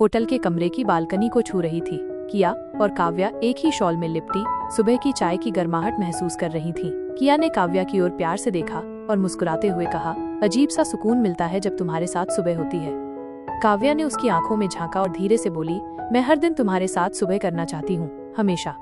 Hotel के कमरे की बालकनी को छू रही थी। किया और काव्या एक ही शॉल में लिपटी सुबह की चाय की गर्माहट महसूस कर रही थीं। किया ने काव्या की ओर प्यार से देखा और मुस्कुराते हुए कहा, अजीब सा सुकून मिलता है जब तुम्हारे साथ सुबह होती है। काव्या ने उसकी आंखों में झांका और धीरे से बोली, मैं हर दिन तुम्हारे साथ सुबह करना चाहती हूँ, हमेशा।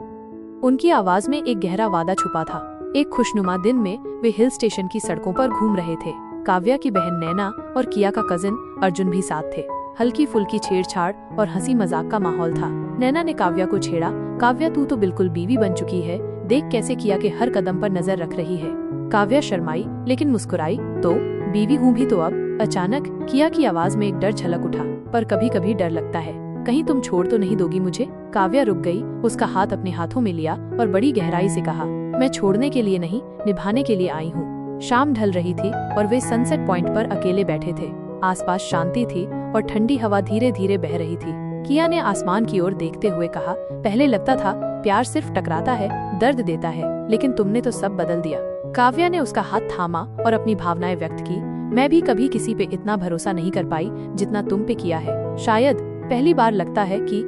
उनकी आवाज में एक गहरा वादा छुपा था। एक खुशनुमा दिन में वे हिल स्टेशन की सड़कों पर घूम रहे थे। काव्या की बहन नैना और किया का कजिन अर्जुन भी साथ थे। हल्की फुल्की छेड़छाड़ और हंसी मजाक का माहौल था। नैना ने काव्या को छेड़ा, काव्या तू तो बिल्कुल बीवी बन चुकी है, देख कैसे किया के हर कदम पर नजर रख रही है। काव्या शर्माई लेकिन मुस्कुराई, तो बीवी हूँ भी तो अब। अचानक किया की आवाज में एक डर झलक उठा, पर कभी कभी डर लगता है, कहीं तुम छोड़ तो नहीं दोगी मुझे। काव्या रुक गई, उसका हाथ अपने हाथों में लिया और बड़ी गहराई से कहा, मैं छोड़ने के लिए नहीं, निभाने के लिए आई हूँ। शाम ढल रही थी और वे सनसेट पॉइंट पर अकेले बैठे थे। आसपास शांति थी और ठंडी हवा धीरे धीरे बह रही थी। किया ने आसमान की ओर देखते हुए कहा, पहले लगता था प्यार सिर्फ टकराता है, दर्द देता है, लेकिन तुमने तो सब बदल दिया। काव्या ने उसका हाथ थामा और अपनी भावनाएं व्यक्त की, मैं भी कभी किसी पे इतना भरोसा नहीं कर पाई जितना तुम पे किया है। शायद पहली बार लगता है कि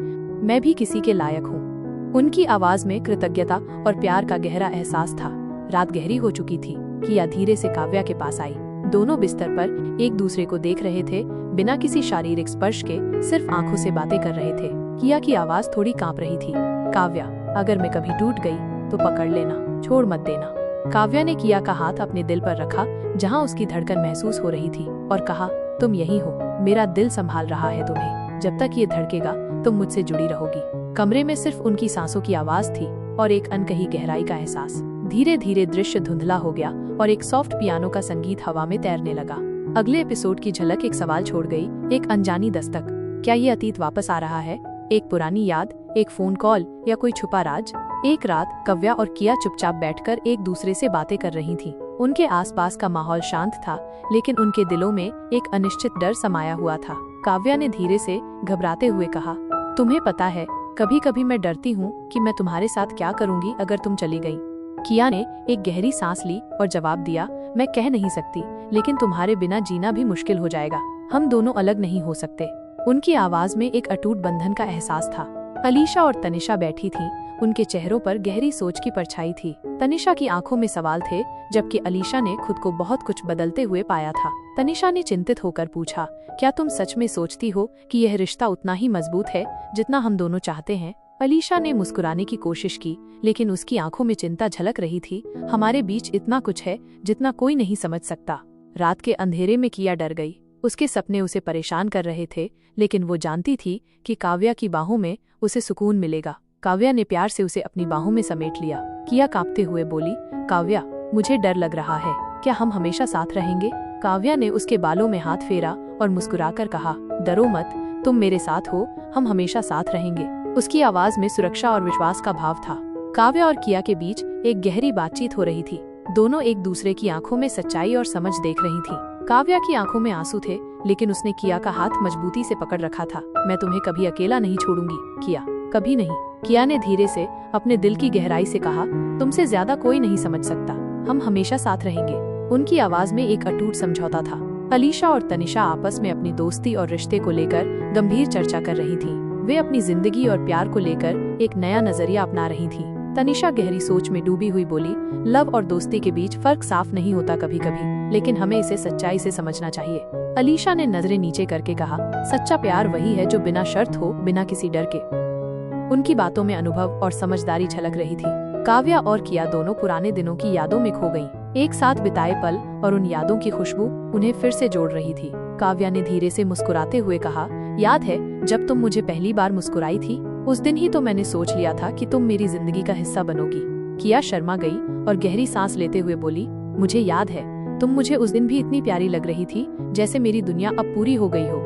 मैं भी किसी के लायक हूँ। उनकी आवाज में कृतज्ञता और प्यार का गहरा एहसास था। रात गहरी हो चुकी थी। किया धीरे से काव्या के पास आई। दोनों बिस्तर पर एक दूसरे को देख रहे थे, बिना किसी शारीरिक स्पर्श के, सिर्फ आंखों से बातें कर रहे थे। किया की आवाज थोड़ी कांप रही थी, काव्या, अगर मैं कभी टूट गई तो पकड़ लेना, छोड़ मत देना। काव्या ने किया का हाथ अपने दिल पर रखा जहां उसकी धड़कन महसूस हो रही थी और कहा, तुम यही हो, मेरा दिल संभाल रहा है तुम्हें, जब तक ये धड़केगा तुम मुझसे जुड़ी रहोगी। कमरे में सिर्फ उनकी सांसों की आवाज थी और एक अनकही गहराई का एहसास। धीरे धीरे दृश्य धुंधला हो गया और एक सॉफ्ट पियानो का संगीत हवा में तैरने लगा। अगले एपिसोड की झलक एक सवाल छोड़ गई, एक अनजानी दस्तक। क्या ये अतीत वापस आ रहा है? एक पुरानी याद, एक फोन कॉल या कोई छुपा राज? एक रात काव्या और किया चुपचाप बैठकर एक दूसरे से बातें कर रही थीं। उनके आसपास का माहौल शांत था, लेकिन उनके दिलों में एक अनिश्चित डर समाया हुआ था। काव्या ने धीरे से घबराते हुए कहा, तुम्हें पता है, कभी कभी मैं डरती हूँ कि मैं तुम्हारे साथ क्या करूँगी अगर तुम चली गई। किया ने एक गहरी सांस ली और जवाब दिया, मैं कह नहीं सकती, लेकिन तुम्हारे बिना जीना भी मुश्किल हो जाएगा। हम दोनों अलग नहीं हो सकते। उनकी आवाज में एक अटूट बंधन का एहसास था। अलीशा और तनिषा बैठी थीं, उनके चेहरों पर गहरी सोच की परछाई थी। तनिषा की आंखों में सवाल थे, जबकि अलीशा ने खुद को बहुत कुछ बदलते हुए पाया था। तनिषा ने चिंतित होकर पूछा, क्या तुम सच में सोचती हो कि यह रिश्ता उतना ही मजबूत है जितना हम दोनों चाहते हैं? अलीशा ने मुस्कुराने की कोशिश की, लेकिन उसकी आंखों में चिंता झलक रही थी। हमारे बीच इतना कुछ है जितना कोई नहीं समझ सकता। रात के अंधेरे में किया डर गई। उसके सपने उसे परेशान कर रहे थे, लेकिन वो जानती थी कि काव्या की बाहों में उसे सुकून मिलेगा। काव्या ने प्यार से उसे अपनी बाहों में समेट लिया। किया कांपते हुए बोली, काव्या, मुझे डर लग रहा है, क्या हम हमेशा साथ रहेंगे? काव्या ने उसके बालों में हाथ फेरा और मुस्कुराकर कहा, डरो मत, तुम मेरे साथ हो, हम हमेशा साथ रहेंगे। उसकी आवाज में सुरक्षा और विश्वास का भाव था। काव्या और किया के बीच एक गहरी बातचीत हो रही थी। दोनों एक दूसरे की आंखों में सच्चाई और समझ देख रही थीं। काव्या की आंखों में आंसू थे, लेकिन उसने किया का हाथ मजबूती से पकड़ रखा था। मैं तुम्हें कभी अकेला नहीं छोड़ूंगी, किया, कभी नहीं। किया ने धीरे से अपने दिल की गहराई से कहा, तुमसे ज्यादा कोई नहीं समझ सकता, हम हमेशा साथ रहेंगे। उनकी आवाज में एक अटूट समझौता था। अलीशा और तनिषा आपस में अपनी दोस्ती और रिश्ते को लेकर गंभीर चर्चा कर रही थीं। वे अपनी जिंदगी और प्यार को लेकर एक नया नजरिया अपना रही थीं। तनिषा गहरी सोच में डूबी हुई बोली, लव और दोस्ती के बीच फर्क साफ नहीं होता कभी कभी, लेकिन हमें इसे सच्चाई से समझना चाहिए। अलीशा ने नजरें नीचे करके कहा, सच्चा प्यार वही है जो बिना शर्त हो, बिना किसी डर के। उनकी बातों में अनुभव और समझदारी झलक रही थी। काव्या और किया दोनों पुराने दिनों की यादों में खो गईं। एक साथ बिताए पल और उन यादों की खुशबू उन्हें फिर से जोड़ रही थी। काव्या ने धीरे से मुस्कुराते हुए कहा, याद है जब तुम मुझे पहली बार मुस्कुराई थी? उस दिन ही तो मैंने सोच लिया था कि तुम मेरी जिंदगी का हिस्सा बनोगी। किया शर्मा गई और गहरी सांस लेते हुए बोली, मुझे याद है, तुम मुझे उस दिन भी इतनी प्यारी लग रही थी जैसे मेरी दुनिया अब पूरी हो गई हो।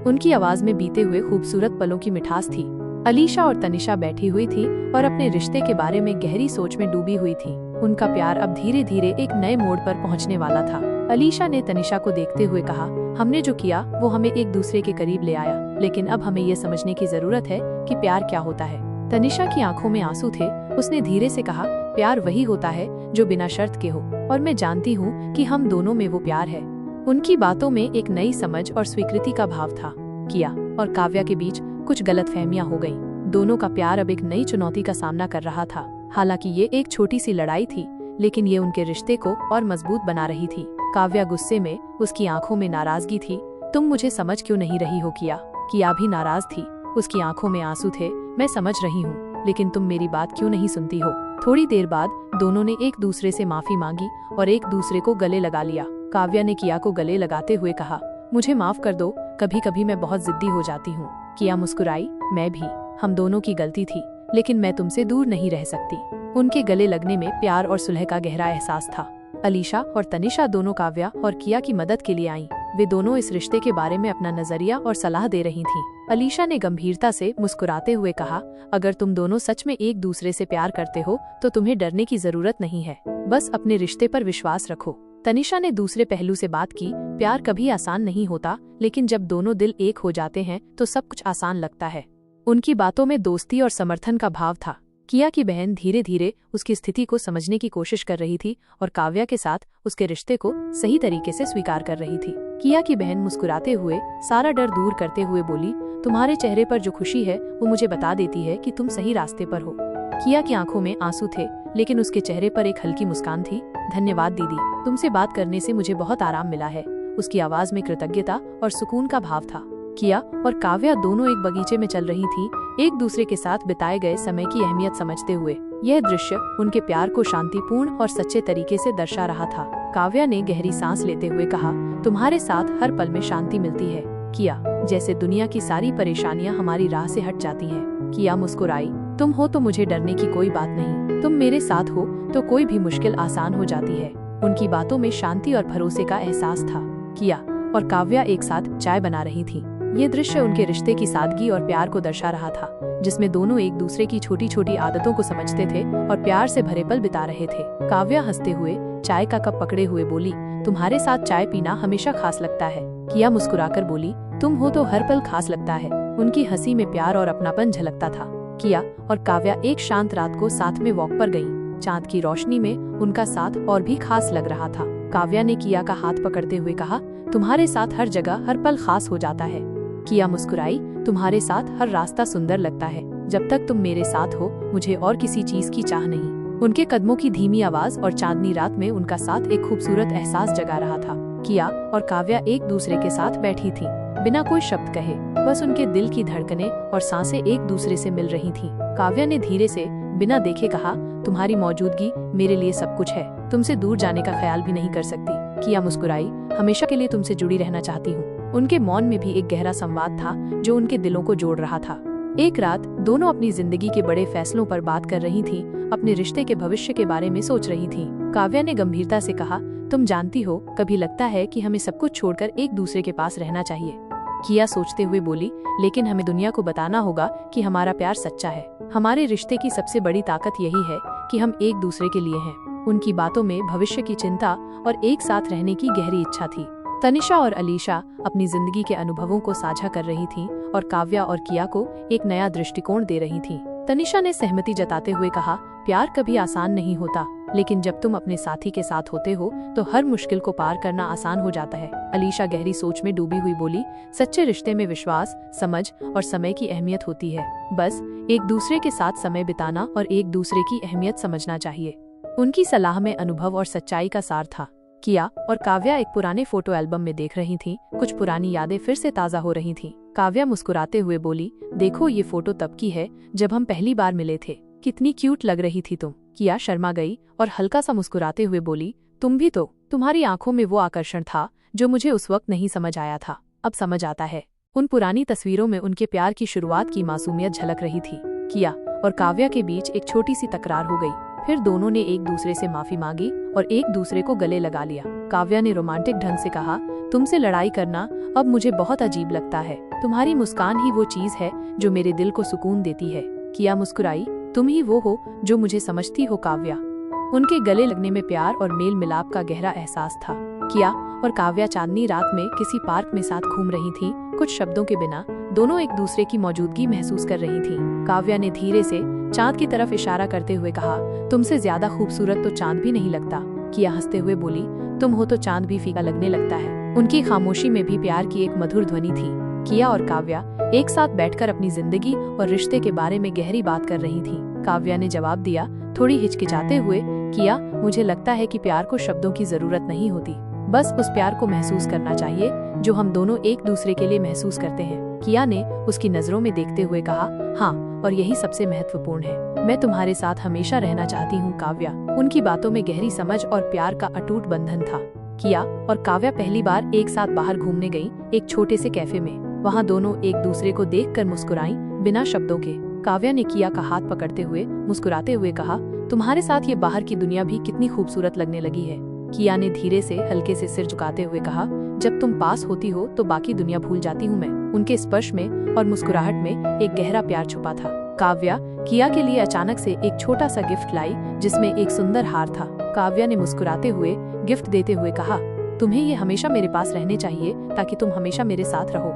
उनकी आवाज में बीते हुए खूबसूरत पलों की मिठास थी। अलीशा और तनिषा बैठी हुई थी और अपने रिश्ते के बारे में गहरी सोच में डूबी हुई थी। उनका प्यार अब धीरे धीरे एक नए मोड़ पर पहुंचने वाला था। अलीशा ने तनिषा को देखते हुए कहा, हमने जो किया वो हमें एक दूसरे के करीब ले आया, लेकिन अब हमें ये समझने की जरूरत है कि प्यार क्या होता है। तनिषा की आंखों में आंसू थे। उसने धीरे से कहा, प्यार वही होता है जो बिना शर्त के हो, और मैं जानती हूँ कि हम दोनों में वो प्यार है। उनकी बातों में एक नई समझ और स्वीकृति का भाव था। किया और काव्या के बीच कुछ गलतफहमियां हो गईं। दोनों का प्यार अब एक नई चुनौती का सामना कर रहा था। हालांकि ये एक छोटी सी लड़ाई थी, लेकिन ये उनके रिश्ते को और मजबूत बना रही थी। काव्या गुस्से में, उसकी आंखों में नाराजगी थी। तुम मुझे समझ क्यों नहीं रही हो किया? किया भी नाराज थी, उसकी आंखों में आंसू थे। मैं समझ रही हूँ, लेकिन तुम मेरी बात क्यों नहीं सुनती हो? थोड़ी देर बाद दोनों ने एक दूसरे से माफी मांगी और एक दूसरे को गले लगा लिया। काव्या ने किया को गले लगाते हुए कहा, मुझे माफ कर दो, कभी कभी मैं बहुत जिद्दी हो जाती हूँ। किया मुस्कुराई, मैं भी, हम दोनों की गलती थी, लेकिन मैं तुमसे दूर नहीं रह सकती। उनके गले लगने में प्यार और सुलह का गहरा एहसास था। अलीशा और तनिषा दोनों काव्या और किया की मदद के लिए आईं। वे दोनों इस रिश्ते के बारे में अपना नजरिया और सलाह दे रही थीं। अलीशा ने गंभीरता से मुस्कुराते हुए कहा, अगर तुम दोनों सच में एक दूसरे से प्यार करते हो तो तुम्हें डरने की जरूरत नहीं है, बस अपने रिश्ते पर विश्वास रखो। तनिषा ने दूसरे पहलू से बात की, प्यार कभी आसान नहीं होता, लेकिन जब दोनों दिल एक हो जाते हैं तो सब कुछ आसान लगता है। उनकी बातों में दोस्ती और समर्थन का भाव था। किया की बहन धीरे धीरे उसकी स्थिति को समझने की कोशिश कर रही थी और काव्या के साथ उसके रिश्ते को सही तरीके से स्वीकार कर रही थी। किया की बहन मुस्कुराते हुए सारा डर दूर करते हुए बोली, तुम्हारे चेहरे पर जो खुशी है वो मुझे बता देती है कि तुम सही रास्ते पर हो। किया की आंखों में आंसू थे, लेकिन उसके चेहरे पर एक हल्की मुस्कान थी। धन्यवाद दीदी, तुमसे बात करने से मुझे बहुत आराम मिला है। उसकी आवाज में कृतज्ञता और सुकून का भाव था। किया और काव्या दोनों एक बगीचे में चल रही थी, एक दूसरे के साथ बिताए गए समय की अहमियत समझते हुए। यह दृश्य उनके प्यार को शांतिपूर्ण और सच्चे तरीके से दर्शा रहा था। काव्या ने गहरी सांस लेते हुए कहा, तुम्हारे साथ हर पल में शांति मिलती है किया, जैसे दुनिया की सारी परेशानियां हमारी राह से हट जाती हैं। किया मुस्कुराई, तुम हो तो मुझे डरने की कोई बात नहीं, तुम मेरे साथ हो तो कोई भी मुश्किल आसान हो जाती है। उनकी बातों में शांति और भरोसे का एहसास था। किया और काव्या एक साथ चाय बना रही थी। ये दृश्य उनके रिश्ते की सादगी और प्यार को दर्शा रहा था, जिसमें दोनों एक दूसरे की छोटी छोटी आदतों को समझते थे और प्यार से भरे पल बिता रहे थे। काव्या हंसते हुए चाय का कप पकड़े हुए बोली, तुम्हारे साथ चाय पीना हमेशा खास लगता है। किया मुस्कुराकर बोली, तुम हो तो हर पल खास लगता है। उनकी हंसी में प्यार और अपनापन झलकता था। किया और काव्या एक शांत रात को साथ में वॉक पर गईं। चांद की रोशनी में उनका साथ और भी खास लग रहा था। काव्या ने किया का हाथ पकड़ते हुए कहा, तुम्हारे साथ हर जगह हर पल खास हो जाता है। किया मुस्कुराई, तुम्हारे साथ हर रास्ता सुंदर लगता है। जब तक तुम मेरे साथ हो मुझे और किसी चीज की चाह नहीं। उनके कदमों की धीमी आवाज और चांदनी रात में उनका साथ एक खूबसूरत एहसास जगा रहा था। किया और काव्या एक दूसरे के साथ बैठी थी, बिना कोई शब्द कहे, बस उनके दिल की धड़कनें और सांसें एक दूसरे से मिल रही थीं। काव्या ने धीरे से बिना देखे कहा, तुम्हारी मौजूदगी मेरे लिए सब कुछ है, तुमसे दूर जाने का ख्याल भी नहीं कर सकती। किया मुस्कुराई, हमेशा के लिए तुमसे जुड़ी रहना चाहती हूँ। उनके मौन में भी एक गहरा संवाद था जो उनके दिलों को जोड़ रहा था। एक रात दोनों अपनी जिंदगी के बड़े फैसलों पर बात कर रही थीं, अपने रिश्ते के भविष्य के बारे में सोच रही थीं। काव्या ने गंभीरता से कहा, तुम जानती हो, कभी लगता है कि हमें सब कुछ छोड़कर एक दूसरे के पास रहना चाहिए। किया सोचते हुए बोली, लेकिन हमें दुनिया को बताना होगा कि हमारा प्यार सच्चा है। हमारे रिश्ते की सबसे बड़ी ताकत यही है कि हम एक दूसरे के लिए हैं। उनकी बातों में भविष्य की चिंता और एक साथ रहने की गहरी इच्छा थी। तनिषा और अलीशा अपनी जिंदगी के अनुभवों को साझा कर रही थीं और काव्या और किया को एक नया दृष्टिकोण दे रही थीं। तनिषा ने सहमति जताते हुए कहा, प्यार कभी आसान नहीं होता, लेकिन जब तुम अपने साथी के साथ होते हो तो हर मुश्किल को पार करना आसान हो जाता है। अलीशा गहरी सोच में डूबी हुई बोली, सच्चे रिश्ते में विश्वास, समझ और समय की अहमियत होती है। बस एक दूसरे के साथ समय बिताना और एक दूसरे की अहमियत समझना चाहिए। उनकी सलाह में अनुभव और सच्चाई का सार था। किया और काव्या एक पुराने फोटो एल्बम में देख रही थीं। कुछ पुरानी यादें फिर से ताजा हो रही थीं। काव्या मुस्कुराते हुए बोली, देखो ये फोटो तब की है जब हम पहली बार मिले थे। कितनी क्यूट लग रही थी तुम। किया शर्मा गई और हल्का सा मुस्कुराते हुए बोली, तुम भी तो। तुम्हारी आंखों में वो आकर्षण था जो मुझे उस वक्त नहीं समझ आया था, अब समझ आता है। उन पुरानी तस्वीरों में उनके प्यार की शुरुआत की मासूमियत झलक रही थी। किया और काव्या के बीच एक छोटी सी तकरार हो गई। फिर दोनों ने एक दूसरे से माफी मांगी और एक दूसरे को गले लगा लिया। काव्या ने रोमांटिक ढंग से कहा, तुमसे लड़ाई करना अब मुझे बहुत अजीब लगता है। तुम्हारी मुस्कान ही वो चीज है जो मेरे दिल को सुकून देती है। किया मुस्कुराई, तुम ही वो हो जो मुझे समझती हो काव्या। उनके गले लगने में प्यार और मेल मिलाप का गहरा एहसास था। किया और काव्या चांदनी रात में किसी पार्क में साथ घूम रही थी। कुछ शब्दों के बिना दोनों एक दूसरे की मौजूदगी महसूस कर रही थी। काव्या ने धीरे से चांद की तरफ इशारा करते हुए कहा, तुमसे ज्यादा खूबसूरत तो चांद भी नहीं लगता। किया हंसते हुए बोली, तुम हो तो चांद भी फीका लगने लगता है। उनकी खामोशी में भी प्यार की एक मधुर ध्वनि थी। किया और काव्या एक साथ बैठकर अपनी जिंदगी और रिश्ते के बारे में गहरी बात कर रही थीं। काव्या ने जवाब दिया, थोड़ी हिचकिचाते हुए, किया, मुझे लगता है कि प्यार को शब्दों की जरूरत नहीं होती, बस उस प्यार को महसूस करना चाहिए जो हम दोनों एक दूसरे के लिए महसूस करते हैं। किया ने उसकी नजरों में देखते हुए कहा, हाँ, और यही सबसे महत्वपूर्ण है। मैं तुम्हारे साथ हमेशा रहना चाहती हूँ काव्या। उनकी बातों में गहरी समझ और प्यार का अटूट बंधन था। किया और काव्या पहली बार एक साथ बाहर घूमने गईं, एक छोटे से कैफे में। वहाँ दोनों एक दूसरे को देखकर मुस्कुराईं, बिना शब्दों के। काव्या ने किया का हाथ पकड़ते हुए मुस्कुराते हुए कहा, तुम्हारे साथ ये बाहर की दुनिया भी कितनी खूबसूरत लगने लगी है। किया ने धीरे से हल्के से सिर झुकाते हुए कहा, जब तुम पास होती हो तो बाकी दुनिया भूल जाती हूँ मैं। उनके स्पर्श में और मुस्कुराहट में एक गहरा प्यार छुपा था। काव्या किया के लिए अचानक से एक छोटा सा गिफ्ट लाई, जिसमें एक सुंदर हार था। काव्या ने मुस्कुराते हुए गिफ्ट देते हुए कहा, तुम्हें ये हमेशा मेरे पास रहने चाहिए ताकि तुम हमेशा मेरे साथ रहो।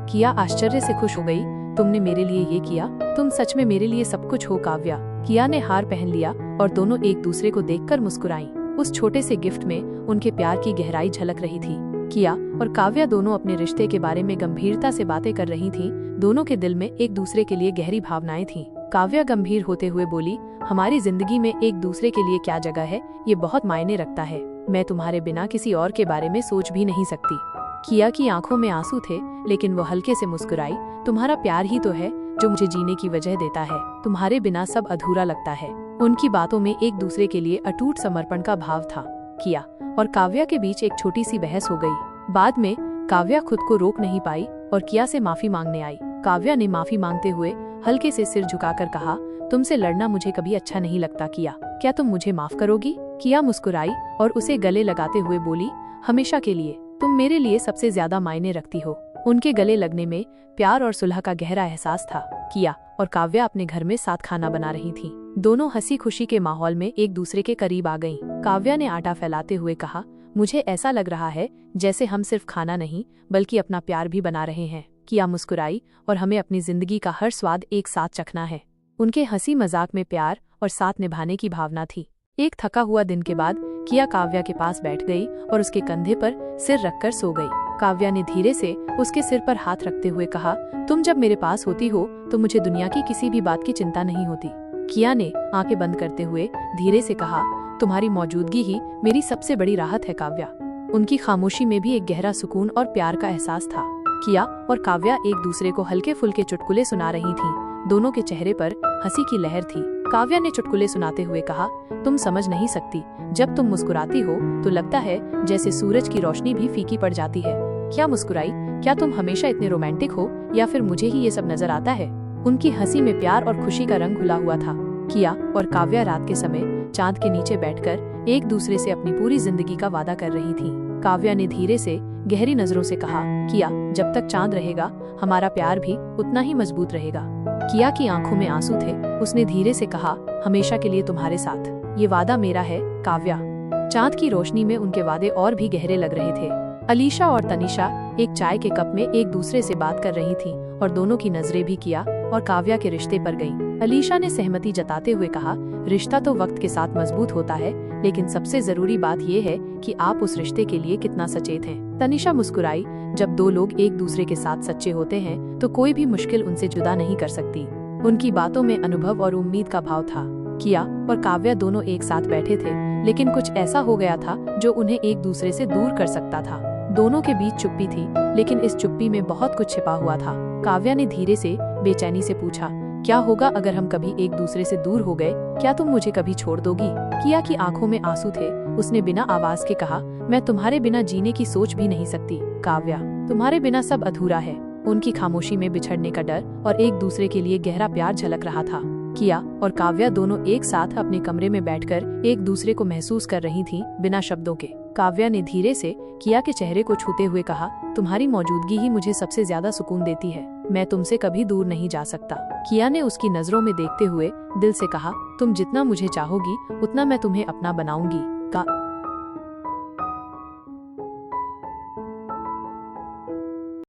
किया आश्चर्य से खुश हो गई, तुमने मेरे लिए ये किया? तुम सच में मेरे लिए सब कुछ हो काव्या। किया ने हार पहन लिया और दोनों एक दूसरे को देखकर मुस्कुराईं। उस छोटे से गिफ्ट में उनके प्यार की गहराई झलक रही थी। किया और काव्या दोनों अपने रिश्ते के बारे में गंभीरता से बातें कर रही थीं। दोनों के दिल में एक दूसरे के लिए गहरी भावनाएं थीं। काव्या गंभीर होते हुए बोली, हमारी जिंदगी में एक दूसरे के लिए क्या जगह है, ये बहुत मायने रखता है। मैं तुम्हारे बिना किसी और के बारे में सोच भी नहीं सकती। किया की आंखों में आंसू थे, लेकिन वो हल्के से मुस्कुराई, तुम्हारा प्यार ही तो है जो मुझे जीने की वजह देता है। तुम्हारे बिना सब अधूरा लगता है। उनकी बातों में एक दूसरे के लिए अटूट समर्पण का भाव था। किया और काव्या के बीच एक छोटी सी बहस हो गई। बाद में काव्या खुद को रोक नहीं पाई और किया से माफी मांगने आई। काव्या ने माफी मांगते हुए हल्के से सिर झुकाकर कहा, तुमसे लड़ना मुझे कभी अच्छा नहीं लगता किया, क्या तुम मुझे माफ करोगी? किया मुस्कुराई और उसे गले लगाते हुए बोली, हमेशा के लिए तुम मेरे लिए सबसे ज्यादा मायने रखती हो। उनके गले लगने में प्यार और सुलह का गहरा एहसास था। किया और काव्या अपने घर में साथ खाना बना रही थीं। दोनों हंसी खुशी के माहौल में एक दूसरे के करीब आ गईं। काव्या ने आटा फैलाते हुए कहा, मुझे ऐसा लग रहा है जैसे हम सिर्फ खाना नहीं बल्कि अपना प्यार भी बना रहे हैं। किया मुस्कुराई, और हमें अपनी जिंदगी का हर स्वाद एक साथ चखना है। उनके हंसी मजाक में प्यार और साथ निभाने की भावना थी। एक थका हुआ दिन के बाद किया काव्या के पास बैठ गई और उसके कंधे पर सिर रखकर सो गई। काव्या ने धीरे से उसके सिर पर हाथ रखते हुए कहा, तुम जब मेरे पास होती हो तो मुझे दुनिया की किसी भी बात की चिंता नहीं होती। किया ने आंखें बंद करते हुए धीरे से कहा, तुम्हारी मौजूदगी ही मेरी सबसे बड़ी राहत है काव्या। उनकी खामोशी में भी एक गहरा सुकून और प्यार का एहसास था। किया और काव्या एक दूसरे को हल्के फुल्के चुटकुले सुना रही थीं। दोनों के चेहरे पर हंसी की लहर थी। काव्या ने चुटकुले सुनाते हुए कहा, तुम समझ नहीं सकती, जब तुम मुस्कुराती हो तो लगता है जैसे सूरज की रोशनी भी फीकी पड़ जाती है। क्या मुस्कुराई, क्या तुम हमेशा इतने रोमांटिक हो या फिर मुझे ही ये सब नजर आता है? उनकी हंसी में प्यार और खुशी का रंग घुला हुआ था। किया और काव्या रात के समय चांद के नीचे बैठकर एक दूसरे से अपनी पूरी जिंदगी का वादा कर रही थीं। काव्या ने धीरे से गहरी नजरों से कहा, किया, जब तक चांद रहेगा हमारा प्यार भी उतना ही मजबूत रहेगा। किया की आंखों में आंसू थे। उसने धीरे से कहा, हमेशा के लिए तुम्हारे साथ, ये वादा मेरा है काव्या। चांद की रोशनी में उनके वादे और भी गहरे लग रहे थे। अलीशा और तनिषा एक चाय के कप में एक दूसरे से बात कर रही थीं और दोनों की नजरें भी किया और काव्या के रिश्ते पर गईं। अलीशा ने सहमति जताते हुए कहा, रिश्ता तो वक्त के साथ मजबूत होता है, लेकिन सबसे जरूरी बात यह है कि आप उस रिश्ते के लिए कितना सचेत हैं। तनिषा मुस्कुराई, जब दो लोग एक दूसरे के साथ सच्चे होते हैं तो कोई भी मुश्किल उनसे जुदा नहीं कर सकती। उनकी बातों में अनुभव और उम्मीद का भाव था। किया और काव्या दोनों एक साथ बैठे थे, लेकिन कुछ ऐसा हो गया था जो उन्हें एक दूसरे से दूर कर सकता था। दोनों के बीच चुप्पी थी, लेकिन इस चुप्पी में बहुत कुछ छिपा हुआ था। काव्या ने धीरे से बेचैनी से पूछा, क्या होगा अगर हम कभी एक दूसरे से दूर हो गए? क्या तुम मुझे कभी छोड़ दोगी? किया की आंखों में आंसू थे। उसने बिना आवाज के कहा, मैं तुम्हारे बिना जीने की सोच भी नहीं सकती काव्या, तुम्हारे बिना सब अधूरा है। उनकी खामोशी में बिछड़ने का डर और एक दूसरे के लिए गहरा प्यार झलक रहा था। किया और काव्या दोनों एक साथ अपने कमरे में बैठकर एक दूसरे को महसूस कर रही थीं, बिना शब्दों के। काव्या ने धीरे से किया के चेहरे को छूते हुए कहा, तुम्हारी मौजूदगी ही मुझे सबसे ज्यादा सुकून देती है। मैं तुमसे कभी दूर नहीं जा सकता। किया ने उसकी नजरों में देखते हुए दिल से कहा, तुम जितना मुझे चाहोगी उतना मैं तुम्हें अपना बनाऊंगी।